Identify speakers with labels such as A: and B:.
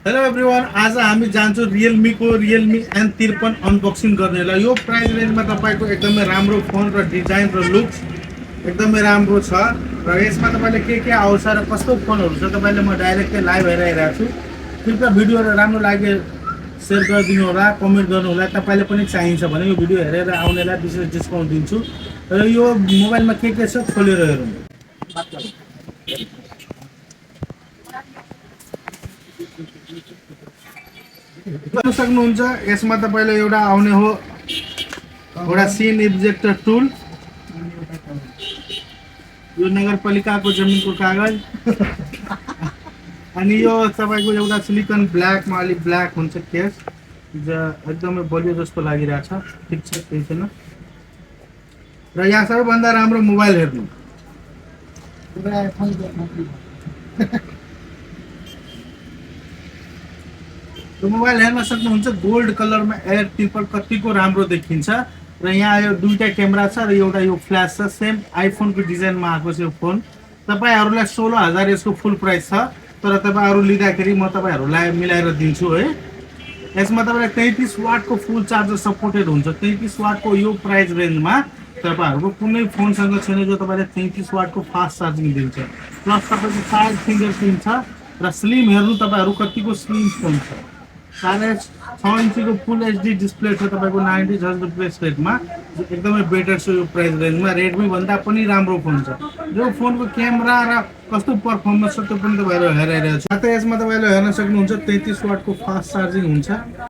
A: Hello everyone, आज हामी जान्छौँ रियलमीको रियलमी N53 अनबक्सिङ गर्नेलाई। यो प्राइस रेन्जमा तपाईँको एकदमै राम्रो फोन र डिजाइन र लुक्स एकदमै राम्रो छ र यसमा तपाईँले के आउँछ र कस्तो फोनहरू छ तपाईँले म डाइरेक्टली लाइभ हेरिरहेको छु। कृपया भिडियोहरू राम्रो लागे सेयर गरिदिनु होला, कमेन्ट गर्नु होला। तपाईँले पनि चाहिन्छ भने यो भिडियो हेरेर आउनेलाई विशेष डिस्काउन्ट दिन्छु र यो मोबाइलमा के छ खोलेर हेरौँ। गर्न सक्नुहुन्छ। यसमा तपाईँले एउटा आउने हो एउटा सिन इब्जेक्टर टुल, यो नगरपालिकाको जमिनको कागज अनि यो तपाईँको एउटा सिलिकन ब्ल्याकमा अलिक ब्ल्याक हुन्छ केस, एकदमै बलियो जस्तो लागिरहेछ। ठिक छ, केही छैन। र यहाँ सबैभन्दा राम्रो मोबाइल हेर्नु। मोबाइल हेर्न सक्नुहुन्छ। गोल्ड कलरमा एयर ट्रिपल कतिको राम्रो देखिन्छ र यहाँ यो दुईटा क्यामेरा छ र एउटा यो फ्ल्यास छ। सेम आइफोनको डिजाइनमा आएको छ यो फोन। तपाईँहरूलाई 16,000 यसको फुल प्राइस छ, तर तपाईँहरू लिँदाखेरि म तपाईँहरूलाई मिलाएर दिन्छु है। यसमा तपाईँलाई 33 वाटको फुल चार्जर सपोर्टेड हुन्छ। 33 वाटको यो प्राइस रेन्जमा तपाईँहरूको कुनै फोनसँग छैन जो तपाईँले 33 वाटको फास्ट चार्जिङ दिन्छ। प्लस तपाईँको 5 फिङ्गरप्रिन्ट छ र स्लिम हेर्नु तपाईँहरू कतिको स्लिम फोन छ। 6.5 इन्चीको फुल एचडी डिस्प्ले छ तपाईँको 90 हर्ज रिफ्रेश रेटमा, जो एकदमै बेटर छ यो प्राइस रेन्जमा। रेडमी भन्दा पनि राम्रो फोन छ। यो फोनको क्यामेरा र कस्तो पर्फर्मेन्स छ त्यो पनि तपाईँहरू हेरिरहेको छ। साथै यसमा तपाईँले हेर्न सक्नुहुन्छ 33 वाटको फास्ट चार्जिङ हुन्छ।